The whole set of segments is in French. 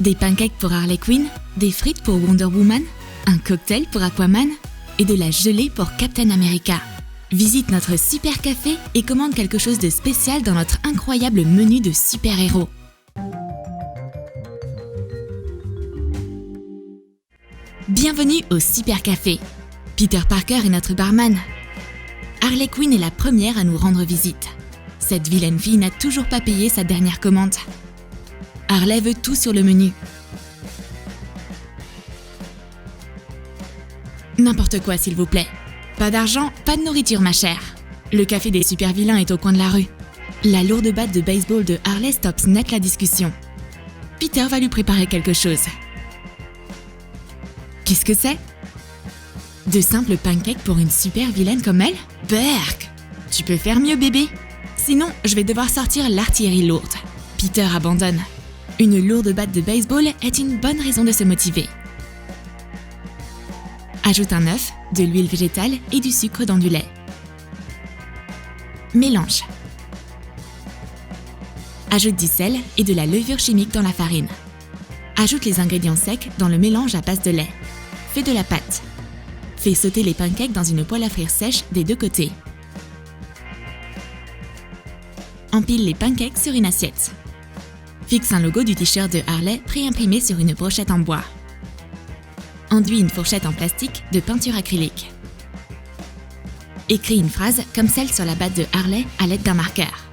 Des pancakes pour Harley Quinn, des frites pour Wonder Woman, un cocktail pour Aquaman et de la gelée pour Captain America. Visite notre super café et commande quelque chose de spécial dans notre incroyable menu de super-héros. Bienvenue au Super Café. Peter Parker est notre barman. Harley Quinn est la première à nous rendre visite. Cette vilaine fille n'a toujours pas payé sa dernière commande. Harley veut tout sur le menu. N'importe quoi, s'il vous plaît. Pas d'argent, pas de nourriture, ma chère. Le café des super vilains est au coin de la rue. La lourde batte de baseball de Harley stoppe net la discussion. Peter va lui préparer quelque chose. Qu'est-ce que c'est? De simples pancakes pour une super vilaine comme elle? Berk! Tu peux faire mieux, bébé. Sinon, je vais devoir sortir l'artillerie lourde. Peter abandonne. Une lourde batte de baseball est une bonne raison de se motiver. Ajoute un œuf, de l'huile végétale et du sucre dans du lait. Mélange. Ajoute du sel et de la levure chimique dans la farine. Ajoute les ingrédients secs dans le mélange à base de lait. Fais de la pâte. Fais sauter les pancakes dans une poêle à frire sèche des deux côtés. Empile les pancakes sur une assiette. Fixe un logo du t-shirt de Harley pré-imprimé sur une brochette en bois. Enduis une fourchette en plastique de peinture acrylique. Écris une phrase comme celle sur la batte de Harley à l'aide d'un marqueur.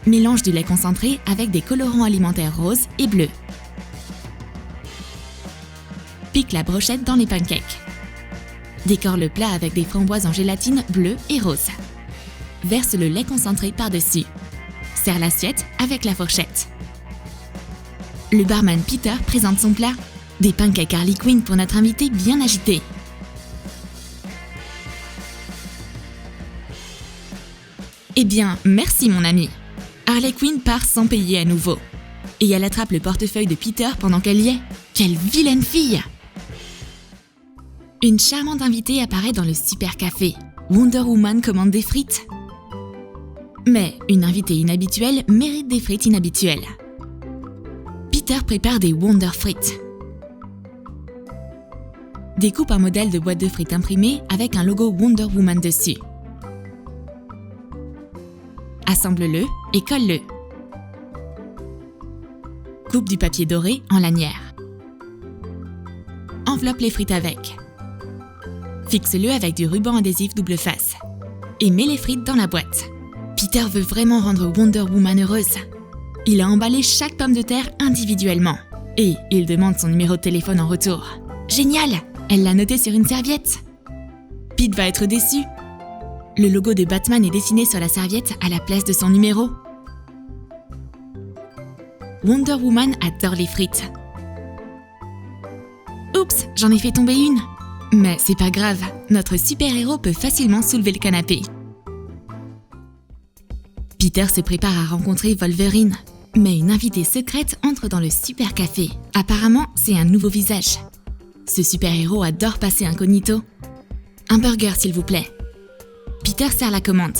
Mélange du lait concentré avec des colorants alimentaires roses et bleus. Pique la brochette dans les pancakes. Décore le plat avec des framboises en gélatine bleues et roses. Verse le lait concentré par-dessus. Serre l'assiette avec la fourchette. Le barman Peter présente son plat. Des pancakes Harley Quinn pour notre invité bien agité. Eh bien, merci mon ami. Harley Quinn part sans payer à nouveau. Et elle attrape le portefeuille de Peter pendant qu'elle y est. Quelle vilaine fille! Une charmante invitée apparaît dans le super café. Wonder Woman commande des frites. Mais une invitée inhabituelle mérite des frites inhabituelles. Peter prépare des Wonder Frites. Découpe un modèle de boîte de frites imprimée avec un logo Wonder Woman dessus. Assemble-le et colle-le. Coupe du papier doré en lanière. Enveloppe les frites avec. Fixe-le avec du ruban adhésif double face. Et mets les frites dans la boîte. Peter veut vraiment rendre Wonder Woman heureuse. Il a emballé chaque pomme de terre individuellement. Et il demande son numéro de téléphone en retour. Génial! Elle l'a noté sur une serviette. Pete va être déçu. Le logo de Batman est dessiné sur la serviette à la place de son numéro. Wonder Woman adore les frites. Oups, j'en ai fait tomber une. Mais c'est pas grave, notre super-héros peut facilement soulever le canapé. Peter se prépare à rencontrer Wolverine. Mais une invitée secrète entre dans le super café. Apparemment, c'est un nouveau visage. Ce super-héros adore passer incognito. Un burger, s'il vous plaît. Peter sert la commande.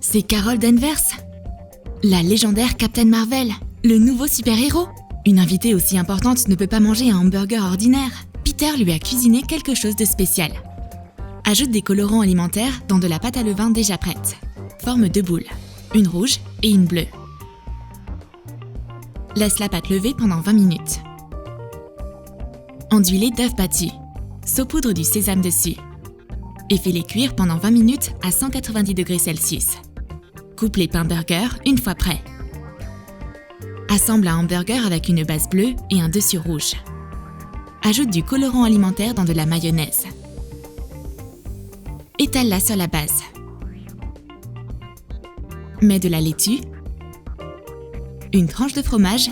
C'est Carol Danvers, la légendaire Captain Marvel, le nouveau super-héros. Une invitée aussi importante ne peut pas manger un hamburger ordinaire. Peter lui a cuisiné quelque chose de spécial. Ajoute des colorants alimentaires dans de la pâte à levain déjà prête. Forme deux boules, une rouge et une bleue. Laisse la pâte lever pendant 20 minutes. Enduis-les d'œufs battus. Saupoudre du sésame dessus. Et fais-les cuire pendant 20 minutes à 190 degrés Celsius. Coupe les pains burger une fois prêts. Assemble un hamburger avec une base bleue et un dessus rouge. Ajoute du colorant alimentaire dans de la mayonnaise. Étale-la sur la base. Mets de la laitue, une tranche de fromage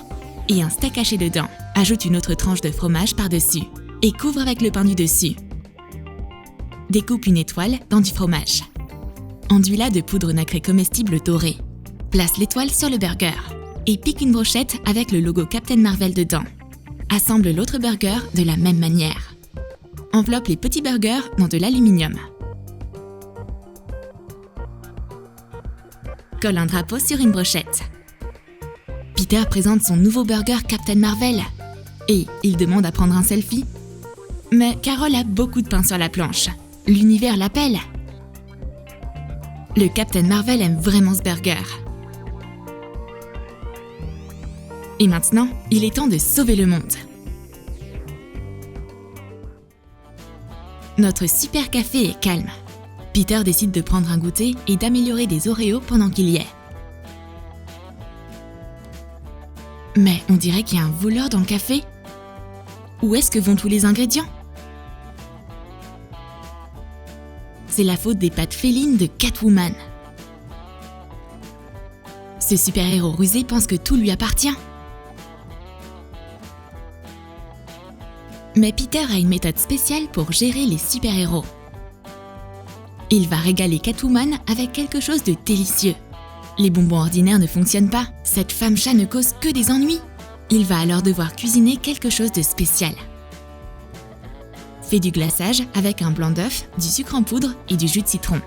et un steak haché dedans. Ajoute une autre tranche de fromage par-dessus et couvre avec le pain du dessus. Découpe une étoile dans du fromage. Enduis-la de poudre nacrée comestible dorée. Place l'étoile sur le burger et pique une brochette avec le logo Captain Marvel dedans. Assemble l'autre burger de la même manière. Enveloppe les petits burgers dans de l'aluminium. Colle un drapeau sur une brochette. Peter présente son nouveau burger Captain Marvel et il demande à prendre un selfie. Mais Carol a beaucoup de pain sur la planche. L'univers l'appelle. Le Captain Marvel aime vraiment ce burger. Et maintenant, il est temps de sauver le monde. Notre super café est calme. Peter décide de prendre un goûter et d'améliorer des Oreos pendant qu'il y est. Mais on dirait qu'il y a un voleur dans le café. Où est-ce que vont tous les ingrédients? C'est la faute des pattes félines de Catwoman. Ce super-héros rusé pense que tout lui appartient. Mais Peter a une méthode spéciale pour gérer les super-héros. Il va régaler Catwoman avec quelque chose de délicieux. Les bonbons ordinaires ne fonctionnent pas. Cette femme-chat ne cause que des ennuis. Il va alors devoir cuisiner quelque chose de spécial. Fais du glaçage avec un blanc d'œuf, du sucre en poudre et du jus de citron.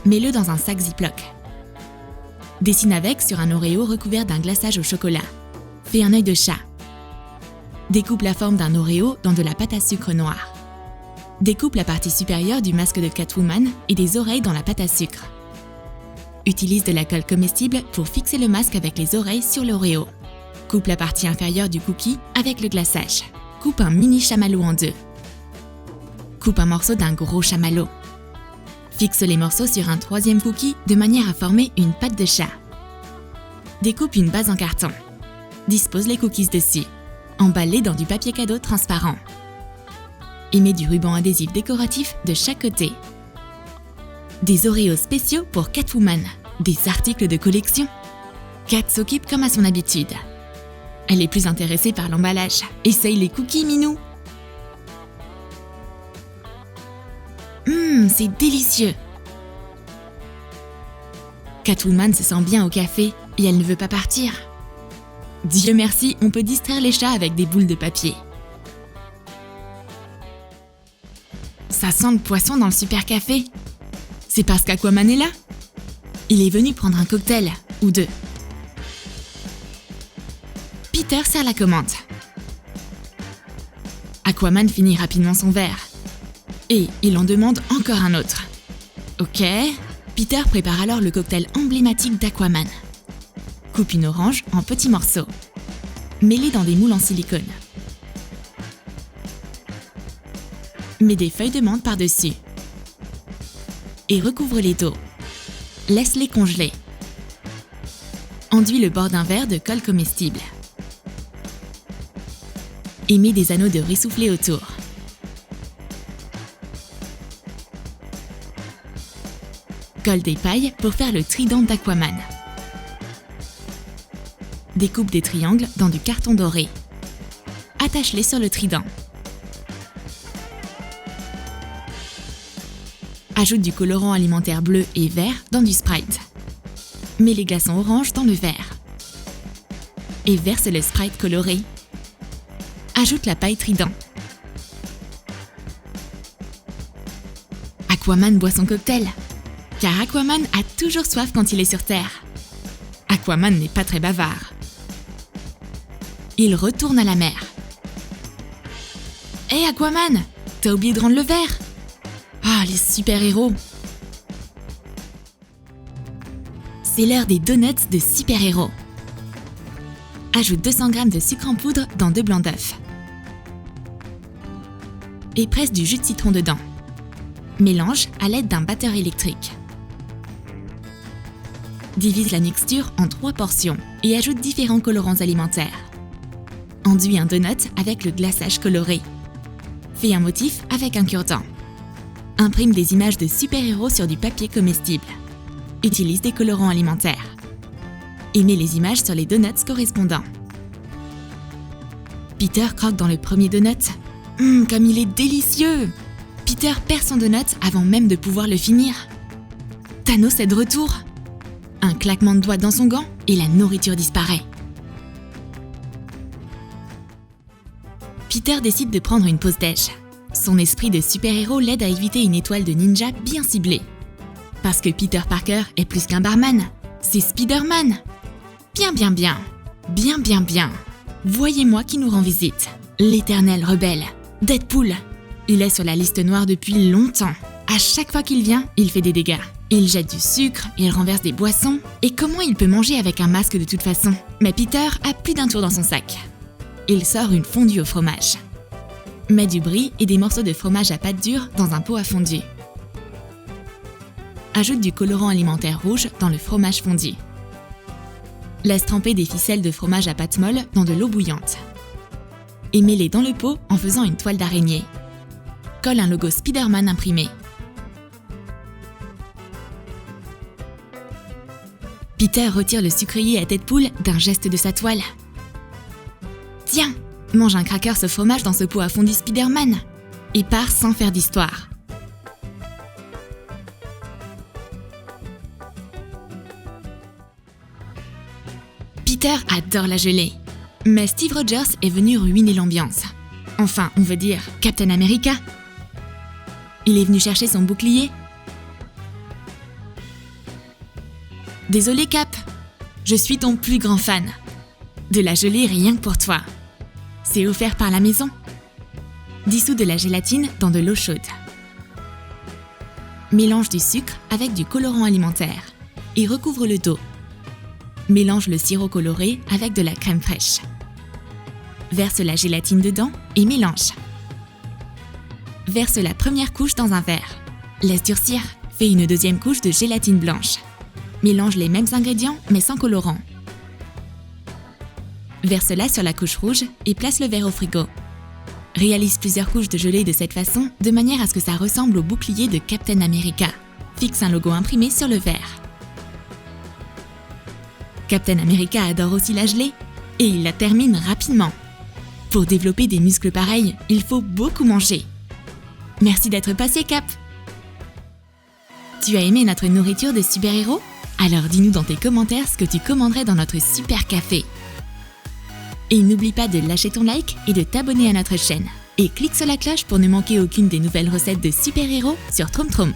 Mets-le dans un sac Ziploc. Dessine avec sur un Oreo recouvert d'un glaçage au chocolat. Fais un œil de chat. Découpe la forme d'un Oreo dans de la pâte à sucre noire. Découpe la partie supérieure du masque de Catwoman et des oreilles dans la pâte à sucre. Utilise de la colle comestible pour fixer le masque avec les oreilles sur l'Oreo. Coupe la partie inférieure du cookie avec le glaçage. Coupe un mini chamallow en deux. Coupe un morceau d'un gros chamallow. Fixe les morceaux sur un troisième cookie de manière à former une patte de chat. Découpe une base en carton. Dispose les cookies dessus. Emballe-les dans du papier cadeau transparent. Et mets du ruban adhésif décoratif de chaque côté. Des Oreos spéciaux pour Catwoman. Des articles de collection. Cat s'occupe comme à son habitude. Elle est plus intéressée par l'emballage. Essaye les cookies, Minou. C'est délicieux. Catwoman se sent bien au café et elle ne veut pas partir. Dieu merci, on peut distraire les chats avec des boules de papier. Ça sent le poisson dans le super café. C'est parce qu'Aquaman est là. Il est venu prendre un cocktail, ou deux. Peter sert la commande. Aquaman finit rapidement son verre. Et il en demande encore un autre. Ok. Peter prépare alors le cocktail emblématique d'Aquaman. Coupe une orange en petits morceaux. Mets-les dans des moules en silicone. Mets des feuilles de menthe par-dessus. Et recouvre-les d'eau. Laisse-les congeler. Enduis le bord d'un verre de colle comestible. Et mets des anneaux de riz soufflé autour. Colle des pailles pour faire le trident d'Aquaman. Découpe des triangles dans du carton doré. Attache-les sur le trident. Ajoute du colorant alimentaire bleu et vert dans du Sprite. Mets les glaçons orange dans le verre. Et verse le Sprite coloré. Ajoute la paille trident. Aquaman boit son cocktail. Car Aquaman a toujours soif quand il est sur Terre. Aquaman n'est pas très bavard. Il retourne à la mer. Hé Aquaman, t'as oublié de rendre le verre? Ah, les super-héros! C'est l'heure des donuts de super-héros. Ajoute 200 g de sucre en poudre dans 2 blancs d'œufs. Et presse du jus de citron dedans. Mélange à l'aide d'un batteur électrique. Divise la mixture en 3 portions et ajoute différents colorants alimentaires. Enduis un donut avec le glaçage coloré. Fais un motif avec un cure-dent. Imprime des images de super-héros sur du papier comestible. Utilise des colorants alimentaires. Et mets les images sur les donuts correspondants. Peter croque dans le premier donut. Comme il est délicieux! Peter perd son donut avant même de pouvoir le finir. Thanos est de retour. Un claquement de doigts dans son gant et la nourriture disparaît. Peter décide de prendre une pause déj. Son esprit de super-héros l'aide à éviter une étoile de ninja bien ciblée. Parce que Peter Parker est plus qu'un barman, c'est Spider-Man. Bien, bien, bien. Bien, bien, bien. Voyez-moi qui nous rend visite. L'éternel rebelle, Deadpool. Il est sur la liste noire depuis longtemps. À chaque fois qu'il vient, il fait des dégâts. Il jette du sucre, il renverse des boissons. Et comment il peut manger avec un masque de toute façon? Mais Peter a plus d'un tour dans son sac. Il sort une fondue au fromage. Met du brie et des morceaux de fromage à pâte dure dans un pot à fondu. Ajoute du colorant alimentaire rouge dans le fromage fondu. Laisse tremper des ficelles de fromage à pâte molle dans de l'eau bouillante. Et mets-les dans le pot en faisant une toile d'araignée. Colle un logo Spider-Man imprimé. Peter retire le sucrier à Deadpool d'un geste de sa toile. Tiens, mange un crackers au fromage dans ce pot à fondu Spider-Man. Et part sans faire d'histoire. Peter adore la gelée. Mais Steve Rogers est venu ruiner l'ambiance. Enfin, on veut dire Captain America. Il est venu chercher son bouclier. Désolé Cap, je suis ton plus grand fan. De la gelée rien que pour toi. C'est offert par la maison. Dissous de la gélatine dans de l'eau chaude. Mélange du sucre avec du colorant alimentaire et recouvre le dos. Mélange le sirop coloré avec de la crème fraîche. Verse la gélatine dedans et mélange. Verse la première couche dans un verre. Laisse durcir. Fais une deuxième couche de gélatine blanche. Mélange les mêmes ingrédients mais sans colorant. Verse-la sur la couche rouge et place le verre au frigo. Réalise plusieurs couches de gelée de cette façon de manière à ce que ça ressemble au bouclier de Captain America. Fixe un logo imprimé sur le verre. Captain America adore aussi la gelée et il la termine rapidement. Pour développer des muscles pareils, il faut beaucoup manger. Merci d'être passé, Cap! Tu as aimé notre nourriture de super-héros? Alors dis-nous dans tes commentaires ce que tu commanderais dans notre super café. Et n'oublie pas de lâcher ton like et de t'abonner à notre chaîne. Et clique sur la cloche pour ne manquer aucune des nouvelles recettes de super-héros sur TromTrom.